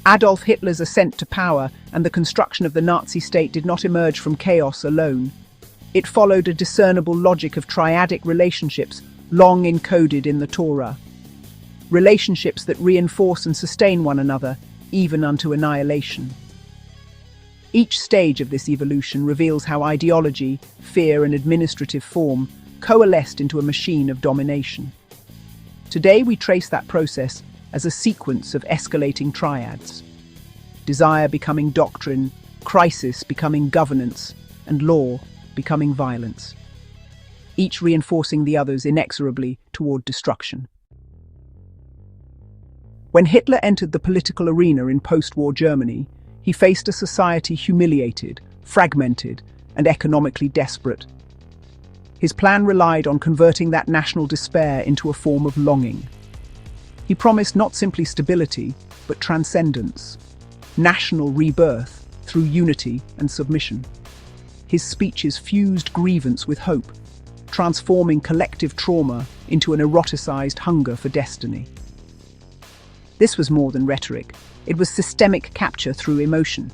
Adolf Hitler's ascent to power and the construction of the Nazi state did not emerge from chaos alone. It followed a discernible logic of triadic relationships long encoded in the Torah. Relationships that reinforce and sustain one another, even unto annihilation. Each stage of this evolution reveals how ideology, fear, and administrative form coalesced into a machine of domination. Today we trace that process as a sequence of escalating triads. Desire becoming doctrine, crisis becoming governance, and law becoming violence. Each reinforcing the others inexorably toward destruction. When Hitler entered the political arena in post-war Germany, he faced a society humiliated, fragmented, and economically desperate. His plan relied on converting that national despair into a form of longing. He promised not simply stability, but transcendence, national rebirth through unity and submission. His speeches fused grievance with hope, transforming collective trauma into an eroticized hunger for destiny. This was more than rhetoric. It was systemic capture through emotion.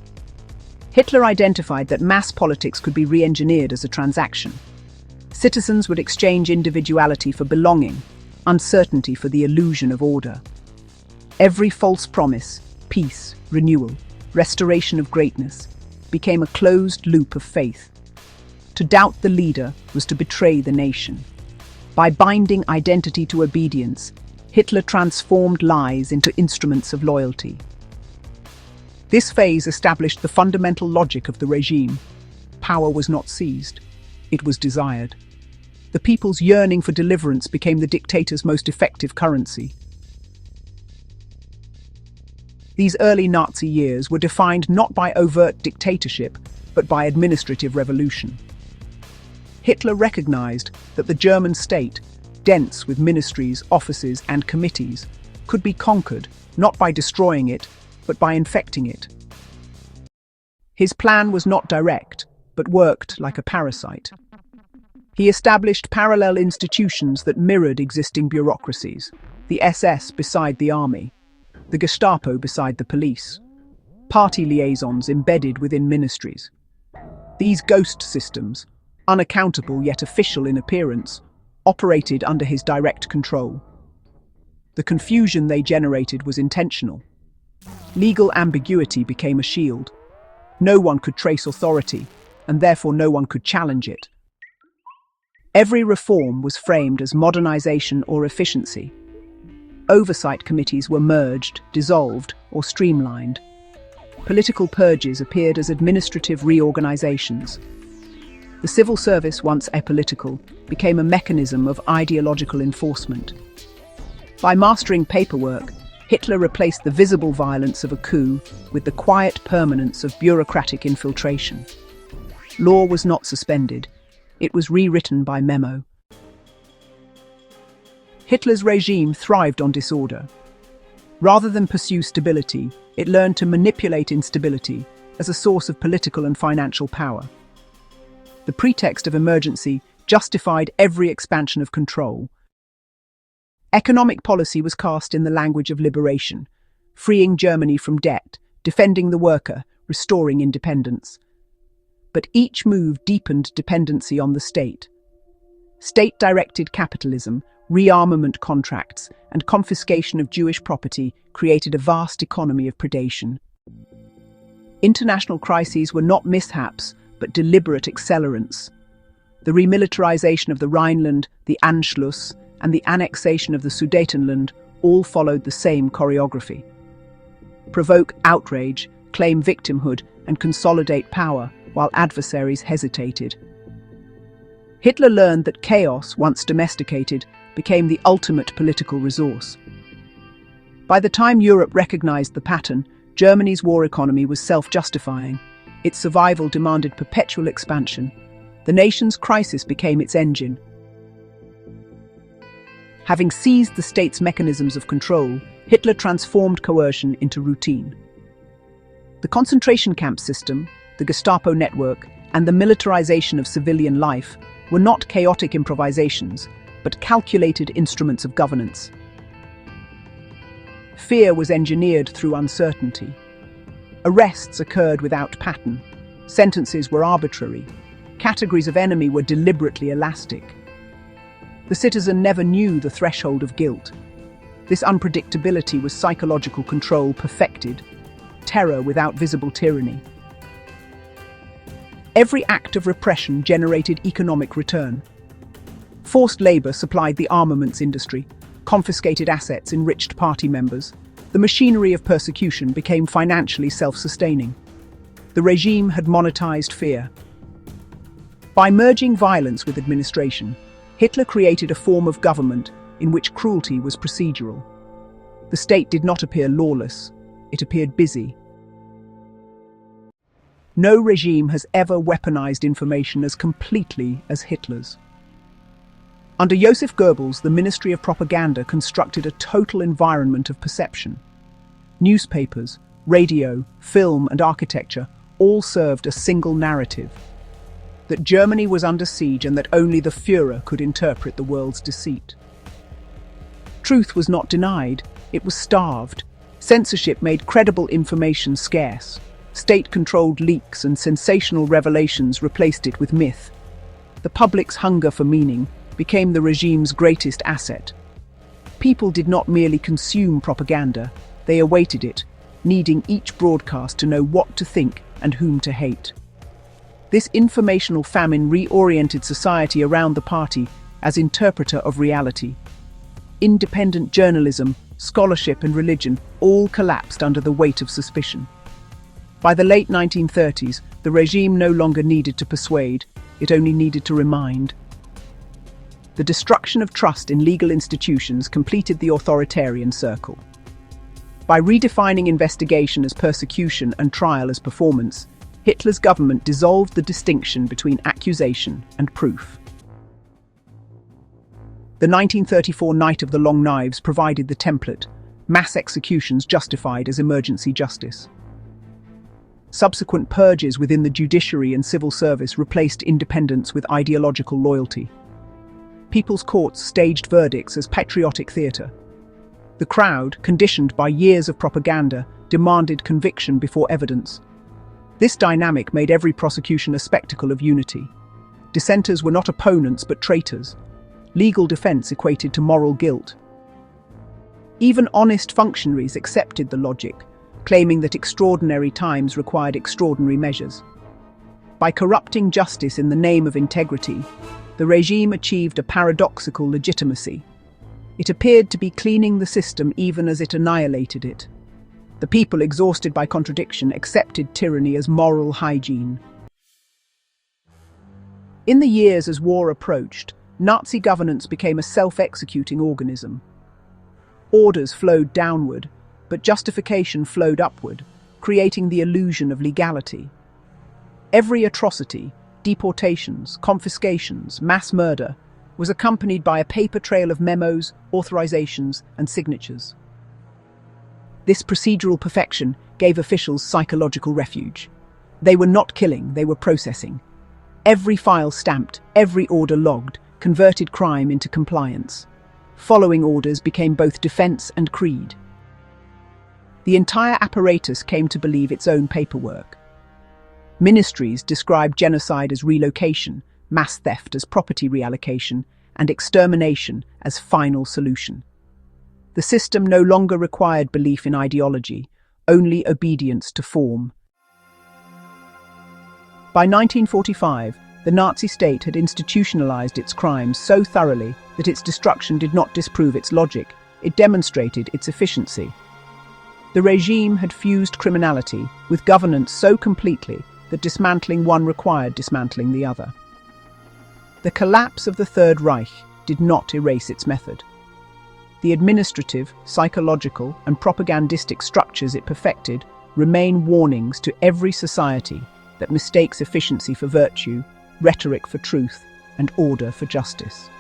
Hitler identified that mass politics could be re-engineered as a transaction. Citizens would exchange individuality for belonging, uncertainty for the illusion of order. Every false promise, peace, renewal, restoration of greatness, became a closed loop of faith. To doubt the leader was to betray the nation. By binding identity to obedience, Hitler transformed lies into instruments of loyalty. This phase established the fundamental logic of the regime. Power was not seized, it was desired. The people's yearning for deliverance became the dictator's most effective currency. These early Nazi years were defined not by overt dictatorship, but by administrative revolution. Hitler recognized that the German state, dense with ministries, offices, and committees, could be conquered not by destroying it, but by infecting it. His plan was not direct, but worked like a parasite. He established parallel institutions that mirrored existing bureaucracies, the SS beside the army, the Gestapo beside the police, party liaisons embedded within ministries. These ghost systems, unaccountable yet official in appearance, operated under his direct control. The confusion they generated was intentional. Legal ambiguity became a shield. No one could trace authority, and therefore no one could challenge it. Every reform was framed as modernization or efficiency. Oversight committees were merged, dissolved, or streamlined. Political purges appeared as administrative reorganizations. The civil service, once apolitical, became a mechanism of ideological enforcement. By mastering paperwork, Hitler replaced the visible violence of a coup with the quiet permanence of bureaucratic infiltration. Law was not suspended, it was rewritten by memo. Hitler's regime thrived on disorder. Rather than pursue stability, it learned to manipulate instability as a source of political and financial power. The pretext of emergency justified every expansion of control. Economic policy was cast in the language of liberation, freeing Germany from debt, defending the worker, restoring independence. But each move deepened dependency on the state. State-directed capitalism, rearmament contracts, and confiscation of Jewish property created a vast economy of predation. International crises were not mishaps, but deliberate accelerants. The remilitarization of the Rhineland, the Anschluss, and the annexation of the Sudetenland all followed the same choreography. Provoke outrage, claim victimhood, and consolidate power while adversaries hesitated. Hitler learned that chaos, once domesticated, became the ultimate political resource. By the time Europe recognized the pattern, Germany's war economy was self-justifying. Its survival demanded perpetual expansion. The nation's crisis became its engine. Having seized the state's mechanisms of control, Hitler transformed coercion into routine. The concentration camp system, the Gestapo network, and the militarization of civilian life were not chaotic improvisations, but calculated instruments of governance. Fear was engineered through uncertainty. Arrests occurred without pattern. Sentences were arbitrary. Categories of enemy were deliberately elastic. The citizen never knew the threshold of guilt. This unpredictability was psychological control perfected, terror without visible tyranny. Every act of repression generated economic return. Forced labor supplied the armaments industry, confiscated assets enriched party members. The machinery of persecution became financially self-sustaining. The regime had monetized fear. By merging violence with administration, Hitler created a form of government in which cruelty was procedural. The state did not appear lawless, it appeared busy. No regime has ever weaponized information as completely as Hitler's. Under Joseph Goebbels, the Ministry of Propaganda constructed a total environment of perception. Newspapers, radio, film, and architecture all served a single narrative: that Germany was under siege and that only the Führer could interpret the world's deceit. Truth was not denied, it was starved. Censorship made credible information scarce. State-controlled leaks and sensational revelations replaced it with myth. The public's hunger for meaning became the regime's greatest asset. People did not merely consume propaganda, they awaited it, needing each broadcast to know what to think and whom to hate. This informational famine reoriented society around the party as interpreter of reality. Independent journalism, scholarship, and religion all collapsed under the weight of suspicion. By the late 1930s, the regime no longer needed to persuade, it only needed to remind. The destruction of trust in legal institutions completed the authoritarian circle. By redefining investigation as persecution and trial as performance, Hitler's government dissolved the distinction between accusation and proof. The 1934 Night of the Long Knives provided the template: mass executions justified as emergency justice. Subsequent purges within the judiciary and civil service replaced independence with ideological loyalty. People's courts staged verdicts as patriotic theatre. The crowd, conditioned by years of propaganda, demanded conviction before evidence. This dynamic made every prosecution a spectacle of unity. Dissenters were not opponents but traitors. Legal defense equated to moral guilt. Even honest functionaries accepted the logic, claiming that extraordinary times required extraordinary measures. By corrupting justice in the name of integrity, the regime achieved a paradoxical legitimacy. It appeared to be cleaning the system even as it annihilated it. The people, exhausted by contradiction, accepted tyranny as moral hygiene. In the years as war approached, Nazi governance became a self-executing organism. Orders flowed downward, but justification flowed upward, creating the illusion of legality. Every atrocity, deportations, confiscations, mass murder, was accompanied by a paper trail of memos, authorizations, and signatures. This procedural perfection gave officials psychological refuge. They were not killing, they were processing. Every file stamped, every order logged, converted crime into compliance. Following orders became both defense and creed. The entire apparatus came to believe its own paperwork. Ministries described genocide as relocation, mass theft as property reallocation, and extermination as final solution. The system no longer required belief in ideology, only obedience to form. By 1945, the Nazi state had institutionalized its crimes so thoroughly that its destruction did not disprove its logic, it demonstrated its efficiency. The regime had fused criminality with governance so completely that dismantling one required dismantling the other. The collapse of the Third Reich did not erase its method. The administrative, psychological, and propagandistic structures it perfected remain warnings to every society that mistakes efficiency for virtue, rhetoric for truth, and order for justice.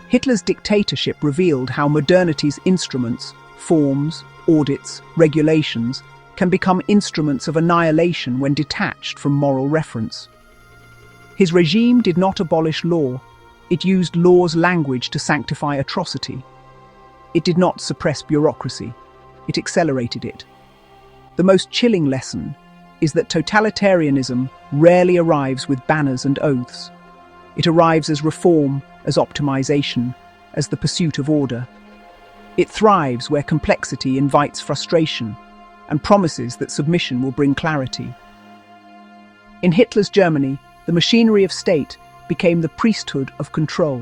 Hitler's dictatorship revealed how modernity's instruments, forms, audits, regulations, can become instruments of annihilation when detached from moral reference. His regime did not abolish law, it used law's language to sanctify atrocity. It did not suppress bureaucracy, it accelerated it. The most chilling lesson is that totalitarianism rarely arrives with banners and oaths. It arrives as reform, as optimization, as the pursuit of order. It thrives where complexity invites frustration and promises that submission will bring clarity. In Hitler's Germany, the machinery of state became the priesthood of control.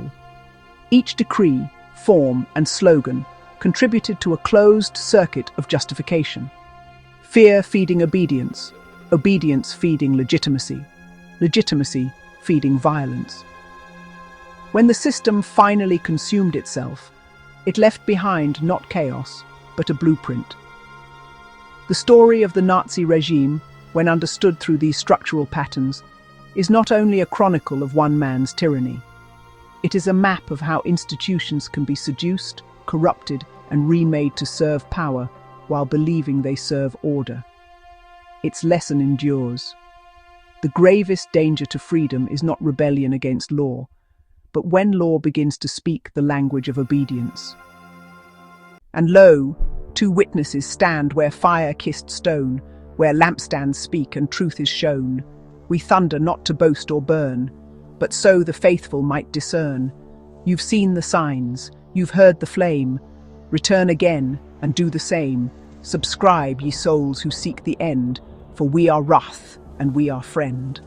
Each decree, form, and slogan contributed to a closed circuit of justification. Fear feeding obedience, obedience feeding legitimacy, legitimacy feeding violence. When the system finally consumed itself, it left behind not chaos, but a blueprint. The story of the Nazi regime, when understood through these structural patterns, is not only a chronicle of one man's tyranny. It is a map of how institutions can be seduced, corrupted, and remade to serve power while believing they serve order. Its lesson endures. The gravest danger to freedom is not rebellion against law, but when law begins to speak the language of obedience. And lo, two witnesses stand where fire kissed stone, where lampstands speak and truth is shown. We thunder not to boast or burn, but so the faithful might discern. You've seen the signs, you've heard the flame. Return again and do the same. Subscribe, ye souls who seek the end, for we are wrath and we are friend.